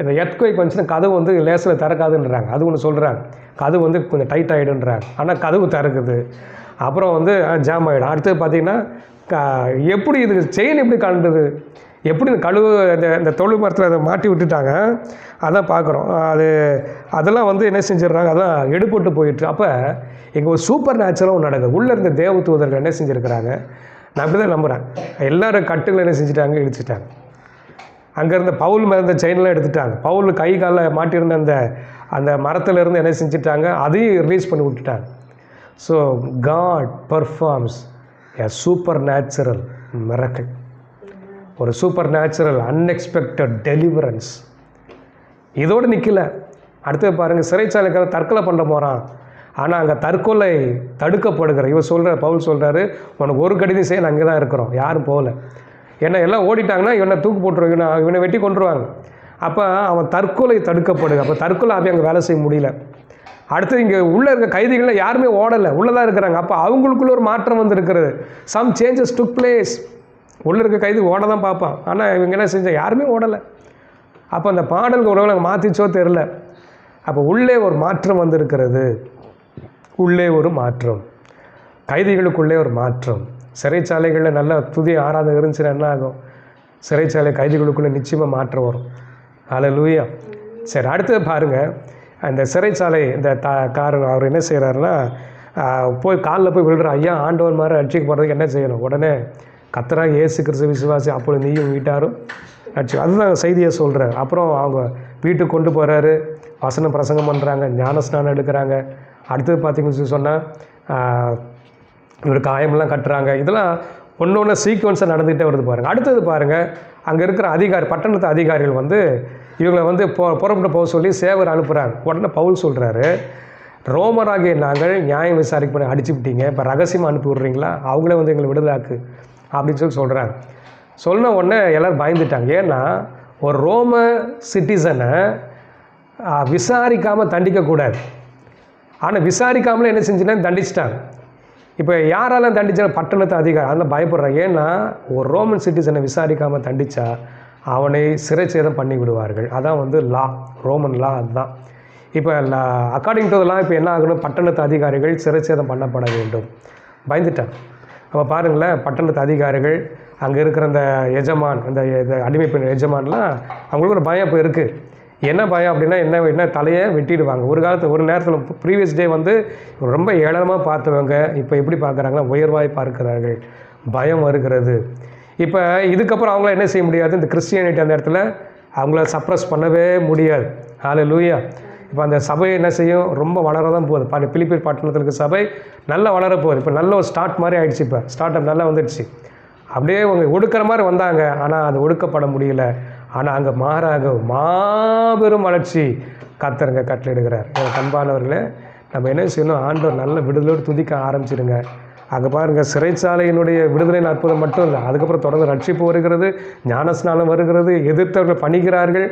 இந்த எர்த்குவைக் வந்துச்சுன்னா கதவு வந்து லேசில் திறக்காதுன்றாங்க. அது ஒன்று சொல்கிறாங்க, கதவு வந்து கொஞ்சம் டைட் ஆகிடுன்றாங்க. ஆனால் கதவு திறக்குது. அப்புறம் வந்து ஜாம் ஆகிடும். அடுத்தது பார்த்திங்கன்னா, எப்படி இது செயின் எப்படி கலண்டுது, எப்படி இந்த இந்த தொழு மரத்தில் அதை மாட்டி விட்டுட்டாங்க, அதான் பார்க்குறோம். அதெல்லாம் வந்து என்ன செஞ்சிடுறாங்க, அதெல்லாம் எடுபட்டு போயிட்டு. அப்போ இங்கே ஒரு சூப்பர் நேச்சுரலாக நடக்குது. உள்ளே இருந்த தேவ தூதர்கள் என்ன செஞ்சுருக்கிறாங்க, நான் அப்படி தான் நம்புகிறேன். எல்லோரும் கட்டுகளை என்ன செஞ்சுட்டாங்க, இடிச்சிட்டாங்க. அங்கே இருந்த பவுல் மேலே இருந்த செயின்லாம் எடுத்துட்டாங்க. பவுல் கை காலில் மாட்டியிருந்த அந்த மரத்தில் இருந்து என்ன செஞ்சுட்டாங்க, அதையும் ரிலீஸ் பண்ணி விட்டுட்டாங்க. ஸோ காட் பர்ஃபார்ம்ஸ் எ சூப்பர் நேச்சுரல் மிரக்கிள். ஒரு சூப்பர் நேச்சுரல் அன்எக்ஸ்பெக்டட் டெலிவரன்ஸ். இதோடு நிற்கல. அடுத்தது பாருங்கள், சிறைச்சாலைக்காக தற்கொலை பண்ண போகிறான். ஆனால் அங்கே தற்கொலை தடுக்கப்படுகிற பவுல் சொல்கிறாரு, உனக்கு ஒரு கடிதம் செய்ய அங்கே தான் இருக்கிறோம், யாரும் போகல. ஏன்னா எல்லாம் ஓடிட்டாங்கன்னா இவனை தூக்கு போட்டுருவாங்க, இவனை வெட்டி கொண்டுருவாங்க. அப்போ அவன் தற்கொலை தடுக்கப்படுது. அப்போ தற்கொலை அப்படி அங்கே வேலை செய்ய முடியல. அடுத்து இங்கே உள்ளே இருக்க கைதிகளில் யாருமே ஓடலை, உள்ளே தான் இருக்கிறாங்க. அப்போ அவங்களுக்குள்ள ஒரு மாற்றம் வந்துருக்கிறது. Some changes took place. உள்ளே இருக்க கைதி ஓட தான் பார்ப்பான், ஆனால் இவங்க என்ன செஞ்சால் யாருமே ஓடலை. அப்போ அந்த பாடலுக்கு உறவுகளை மாற்றிச்சோ தெரில. அப்போ உள்ளே ஒரு மாற்றம் வந்திருக்கிறது. உள்ளே ஒரு மாற்றம், கைதிகளுக்குள்ளே ஒரு மாற்றம். சிறைச்சாலைகளில் நல்ல துதி ஆராதனை இருந்துச்சுன்னா என்ன ஆகும், சிறைச்சாலை கைதிகளுக்குள்ளே நிச்சயமாக மாற்றம் வரும். ஹல்லேலூயா. சரி, அடுத்தது பாருங்கள். அந்த சிறைச்சாலை இந்த காரர் அவர் என்ன செய்கிறாருன்னா, போய் காலில் போய் விழுற, ஐயா ஆண்டவன் மாதிரி ரட்சிக்கப்படுறதுக்கு என்ன செய்யணும், உடனே கர்த்தராகிய இயேசு கிறிஸ்து விசுவாசி, அப்பொழுது நீயும் வீட்டாரும் அதுதான் செய்தியை சொல்கிறார். அப்புறம் அவங்க வீட்டுக்கு கொண்டு போகிறாரு, வசனம் பிரசங்கம் பண்ணுறாங்க, ஞானஸ்நானம் எடுக்கிறாங்க. அடுத்தது பார்த்திங்கன்னு சொன்னால் இவர் காயமெல்லாம் கட்டுறாங்க. இதெல்லாம் ஒன்று ஒன்று சீக்வன்ஸாக நடந்துகிட்டே வருது பாருங்கள். அடுத்தது பாருங்கள், அங்கே இருக்கிற பட்டணத்து அதிகாரிகள் இவங்களை புறப்பட்டு போக சொல்லி சேவர் அனுப்புகிறாங்க. உடனே பவுல் சொல்கிறாரு, ரோமராகிய நாங்கள் நியாயம் விசாரிக்க அடிச்சு விட்டீங்க, இப்போ ரகசியமாக அனுப்பி விட்றீங்களா, அவங்களே எங்களை விடுதலாக்கு அப்படின்னு சொல்கிறாங்க. சொன்ன உடனே எல்லோரும் பயந்துட்டாங்க. ஏன்னா ஒரு ரோம சிட்டிசனை விசாரிக்காமல் தண்டிக்கக்கூடாது. ஆனால் விசாரிக்காமலே என்ன செஞ்சுன்னா தண்டிச்சிட்டாங்க. இப்போ யாரெல்லாம் தண்டிச்சாலும் பட்டணத்து அதிகாரி அதெல்லாம் பயப்படுறாங்க. ஏன்னா ஒரு ரோமன் சிட்டிசனை விசாரிக்காமல் தண்டித்தா அவனை சிறைச்சேதம் பண்ணி விடுவார்கள். அதான் லா, ரோமன் லா. அதுதான் இப்போ அக்கார்டிங் டு லா இப்போ என்ன ஆகணும், பட்டணத்து அதிகாரிகள் சிறைச்சேதம் பண்ணப்பட வேண்டும். பயந்துட்டாங்க. அப்போ பாருங்களேன், பட்டணத்து அதிகாரிகள் அங்கே இருக்கிற அந்த எஜமான், அந்த அடிமை பெண் எஜமான்லாம் அவங்களுக்கு ஒரு பயம் இப்போ இருக்குது. என்ன பயம் அப்படின்னா என்ன தலையை வெட்டிடுவாங்க. ஒரு நேரத்தில் ப்ரீவியஸ் டே ரொம்ப ஏளனமாக பார்த்தவங்க இப்போ எப்படி பார்க்குறாங்கன்னா உயர்வாய் பார்க்கிறார்கள். பயம் வருகிறது. இப்போ இதுக்கப்புறம் அவங்கள என்ன செய்ய முடியாது, இந்த கிறிஸ்டியானிட்டி அந்த இடத்துல அவங்கள சப்ரஸ் பண்ணவே முடியாது. ஹல்லேலூயா. இப்போ அந்த சபை என்ன செய்யும், ரொம்ப வளர தான் போகுது. பிலிப்பியர் பட்டணத்தில் இருக்க சபை நல்லா வளர போகுது. இப்போ நல்ல ஒரு ஸ்டார்ட் மாதிரி ஆகிடுச்சு. இப்போ ஸ்டார்ட் அப் நல்லா வந்துடுச்சு. அப்படியே அவங்க ஒடுக்கிற மாதிரி வந்தாங்க, ஆனால் அது ஒடுக்கப்பட முடியல. ஆனால் அங்கே மாபெரும் வளர்ச்சி கர்த்தருங்க கட்டளையிடுகிறார். எனக்கு அன்பானவர்களே, நம்ம என்ன செய்யணும், ஆண்டவர் நல்ல விடுதலோடு துதிக்க ஆரம்பிச்சிடுங்க. அங்கே பாருங்கள், சிறைச்சாலையினுடைய விடுதலையின் அற்புதம் மட்டும் இல்லை, அதுக்கப்புறம் தொடர்ந்து ரட்சிப்பு வருகிறது, ஞானஸ்நானம் வருகிறது, எதிர்த்தவர்கள் பணிகிறார்கள்.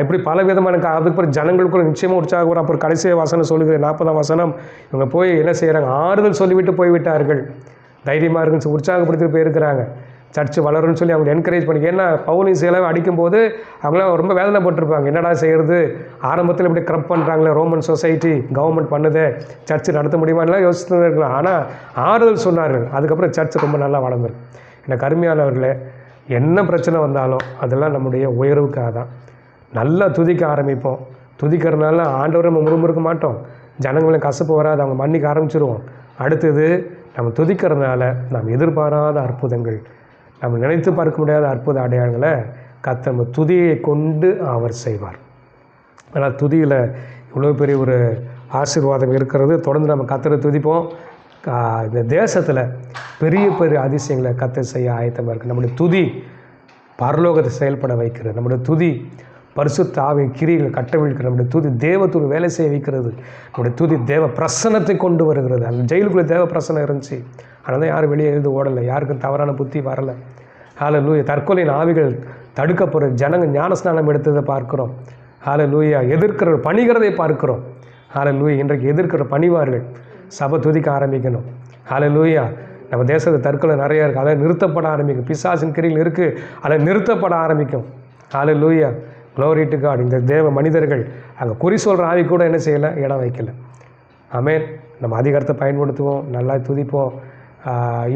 இப்படி பல விதமான அதுக்கப்புறம் ஜனங்களுக்குள்ள நிச்சயமாக உற்சாகம் வரும். அப்புறம் கடைசி வசனம் சொல்லுகிற 40ஆம் வசனம், இவங்க போய் என்ன செய்கிறாங்க, ஆறுதல் சொல்லிவிட்டு போய்விட்டார்கள். தைரியமாக இருக்குன்னு உற்சாகப்படுத்திட்டு போயிருக்கிறாங்க. சர்ச்சு வளரும்னு சொல்லி அவங்க என்கரேஜ் பண்ணி. ஏன்னா பவுலின் சேலை அடிக்கும்போது அவங்களாம் ரொம்ப வேதனைப்பட்டிருப்பாங்க. என்னடா செய்கிறது, ஆரம்பத்தில் இப்படி கரப்ட் பண்ணுறாங்களே, ரோமன் சொசைட்டி கவர்மெண்ட் பண்ணுதே, சர்ச்சு நடத்த முடியுமான்லாம் யோசித்து இருக்கலாம். ஆனால் ஆறுதல் சொன்னார்கள். அதுக்கப்புறம் சர்ச்சு ரொம்ப நல்லா வளர்ந்துருக்கு. எனக்கு அருமையானவர்களே, என்ன பிரச்சனை வந்தாலும் அதெல்லாம் நம்முடைய உயர்வுக்காக தான். நல்லா துதிக்க ஆரம்பிப்போம். துதிக்கிறதுனால ஆண்டவரை நம்ம முறுமுறுக்க மாட்டோம், ஜனங்களும் கசப்பு வராது, அவங்க மன்னிக்க ஆரம்பிச்சிருவோம். அடுத்தது நம்ம துதிக்கிறதுனால நாம் எதிர்பாராத அற்புதங்கள், நம்ம நினைத்து பார்க்க முடியாத அற்புத அடையாளங்களை கர்த்தர் துதியை கொண்டு அவர் செய்வார். ஆனால் துதியில் இவ்வளோ பெரிய ஒரு ஆசீர்வாதம் இருக்கிறது. தொடர்ந்து நம்ம கர்த்தரை துதிப்போம். இந்த தேசத்தில் பெரிய பெரிய அதிசயங்களை கர்த்தர் செய்ய ஆயத்தமாக இருக்குது. நம்முடைய துதி பரலோகத்தை செயல்பட வைக்கிறது. நம்முடைய துதி பரிசுத்த ஆவியின் கிரிகளை கட்டவிழ்க்கிறது. நம்முடைய துதி தேவத்துக்கு வேலை செய்ய வைக்கிறது. நம்முடைய துதி தேவ பிரசன்னத்தை கொண்டு வருகிறது. அந்த ஜெயிலுக்குள்ளே தேவ பிரசனம் இருந்துச்சு, ஆனால் தான் யாரும் வெளியே எழுந்து ஓடலை, யாருக்கும் தவறான புத்தி வரலை. ஹல்லேலூயா. தற்கொலையின் ஆவிகள் தடுக்கப்படுற ஜனங்கள் ஞானஸ்நானம் எடுத்ததை பார்க்குறோம். ஹல்லேலூயா. எதிர்க்கிற பணிகிறதை பார்க்குறோம். ஹல்லேலூயா. இன்றைக்கு எதிர்க்கிற பணிவார்கள். சபை துதிக்க ஆரம்பிக்கணும். ஹல்லேலூயா. நம்ம தேசத்தில் தற்கொலை நிறையா இருக்குது, அதை நிறுத்தப்பட ஆரம்பிக்கும். பிசாசின் கிரிகள் இருக்குது, அதை நிறுத்தப்பட ஆரம்பிக்கும். ஹல்லேலூயா. Glory to God. இந்த தேவ மனிதர்கள் அங்கே குறி சொல்கிற ஆவி கூட என்ன செய்யலை, இடம் வைக்கலை. ஆமென். நம்ம அதிகாரத்தை பயன்படுத்துவோம், நல்லா துதிப்போம்.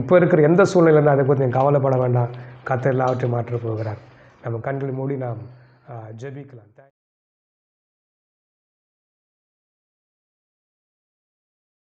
இப்போ இருக்கிற எந்த சூழ்நிலைன்னு அதை பற்றி கவலைப்பட வேண்டாம். கர்த்தர் எல்லாவற்றையும் மாற்றப் போகிறார். நம்ம கண்களை மூடி நாம் ஜெபிக்கலாம்.